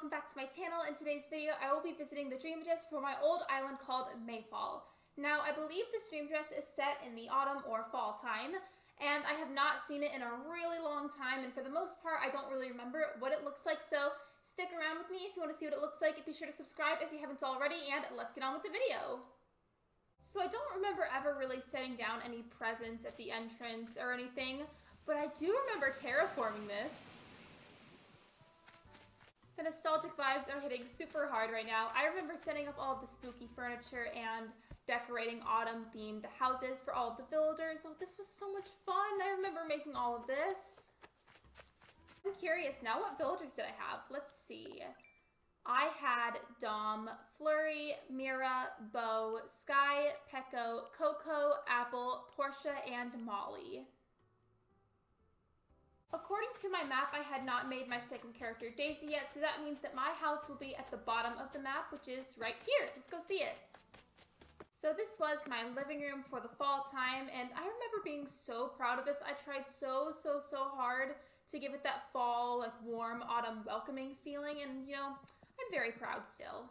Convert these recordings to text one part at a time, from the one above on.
welcome back to my channel. In today's video, I will be visiting the dream address for my old island called MAYFALL. Now, I believe this dream address is set in the autumn or fall time, and I have not seen it in a really long time, and for the most part, I don't really remember what it looks like, so stick around with me if you want to see what it looks like. Be sure to subscribe if you haven't already, and let's get on with the video. So I don't remember ever really setting down any presents at the entrance or anything, but I do remember terraforming this. The nostalgic vibes are hitting super hard right now. I remember setting up all of the spooky furniture and decorating autumn-themed houses for all of the villagers. Oh, this was so much fun. I remember making all of this. I'm curious now, what villagers did I have? Let's see. I had Dom, Flurry, Mira, Bo, Sky, Pecco, Coco, Apple, Portia, and Molly. According to my map, I had not made my second character, Daisy, yet, so that means that my house will be at the bottom of the map, which is right here. Let's go see it. So this was my living room for the fall time, and I remember being so proud of this. I tried so hard to give it that fall, like warm, autumn, welcoming feeling, and you know, I'm very proud still.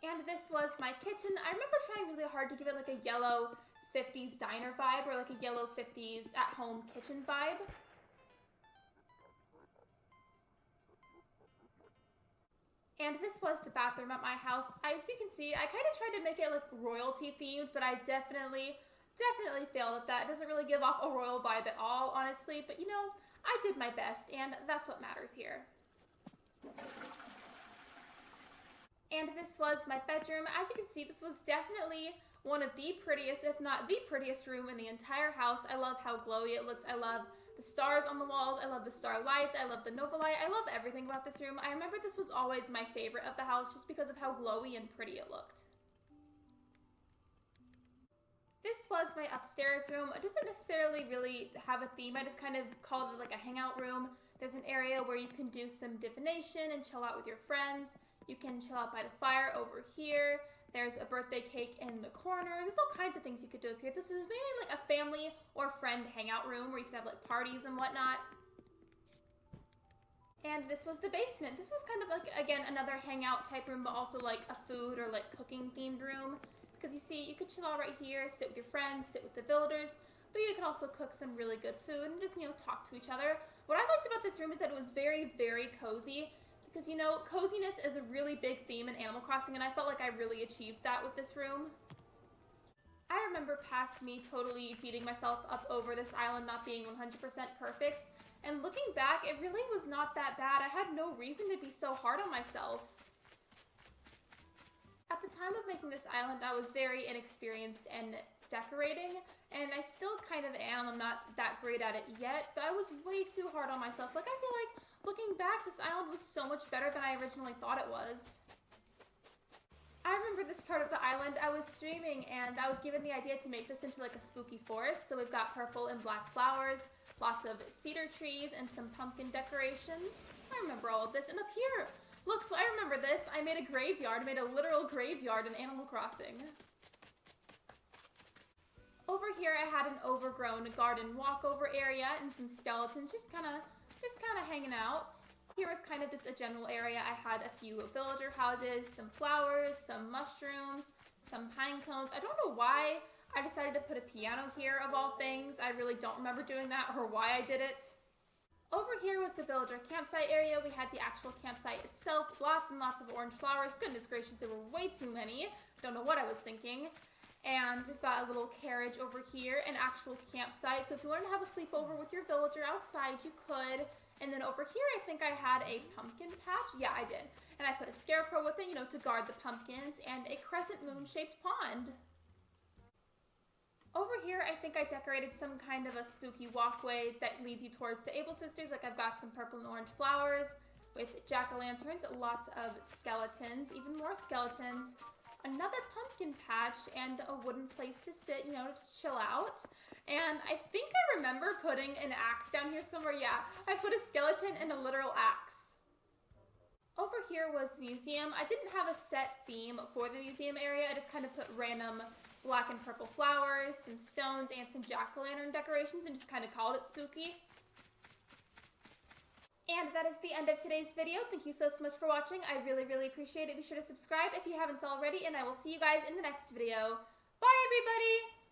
And this was my kitchen. I remember trying really hard to give it like a yellow 50s diner vibe, or like a yellow 50s at-home kitchen vibe. And this was the bathroom at my house. As you can see, I kind of tried to make it like royalty themed, but I definitely failed at that. It doesn't really give off a royal vibe at all, honestly, but you know, I did my best, and that's what matters here. And this was my bedroom. As you can see, this was definitely one of the prettiest, if not the prettiest room in the entire house. I love how glowy it looks. I love the stars on the walls. I love the star lights. I love the Nova light. I love everything about this room. I remember this was always my favorite of the house just because of how glowy and pretty it looked. This was my upstairs room. It doesn't necessarily really have a theme. I just kind of called it like a hangout room. There's an area where you can do some divination and chill out with your friends. You can chill out by the fire over here. There's a birthday cake in the corner. There's all kinds of things you could do up here. This is mainly like a family or friend hangout room where you could have like parties and whatnot. And this was the basement. This was kind of like, again, another hangout type room, but also like a food or like cooking themed room. Because you see, you could chill out right here, sit with your friends, sit with the villagers, but you could also cook some really good food and just, you know, talk to each other. What I liked about this room is that it was very cozy. Because, you know, coziness is a really big theme in Animal Crossing, and I felt like I really achieved that with this room. I remember past me totally beating myself up over this island not being 100% perfect, and looking back, it really was not that bad. I had no reason to be so hard on myself. At the time of making this island, I was very inexperienced in decorating, and I still kind of am. I'm not that great at it yet, but I was way too hard on myself. Like, I feel like looking back, this island was so much better than I originally thought it was. I remember this part of the island. I was streaming and I was given the idea to make this into like a spooky forest. So we've got purple and black flowers, lots of cedar trees, and some pumpkin decorations. I remember all of this. And up here, look, so I remember this. I made a graveyard. I made a literal graveyard in Animal Crossing. Over here, I had an overgrown garden walkover area and some skeletons just kind of hanging out. Here was kind of just a general area. I had a few villager houses, some flowers, some mushrooms, some pine cones. I don't know why I decided to put a piano here of all things. I really don't remember doing that or why I did it. Over here was the villager campsite area. We had the actual campsite itself, lots and lots of orange flowers. Goodness gracious, there were way too many. Don't know what I was thinking. And we've got a little carriage over here, an actual campsite. So if you wanted to have a sleepover with your villager outside, you could. And then over here, I think I had a pumpkin patch. Yeah, I did. And I put a scarecrow with it, you know, to guard the pumpkins, and a crescent moon-shaped pond. Over here, I think I decorated some kind of a spooky walkway that leads you towards the Able Sisters. Like, I've got some purple and orange flowers with jack-o'-lanterns, lots of skeletons, even more skeletons, another pumpkin patch, and a wooden place to sit, you know, to just chill out. And I think I remember putting an axe down here somewhere. Yeah, I put a skeleton and a literal axe. Over here was the museum. I didn't have a set theme for the museum area. I just kind of put random black and purple flowers, some stones, and some jack-o'-lantern decorations, and just kind of called it spooky. And that is the end of today's video. Thank you so much for watching. I really, really appreciate it. Be sure to subscribe if you haven't already, and I will see you guys in the next video. Bye, everybody!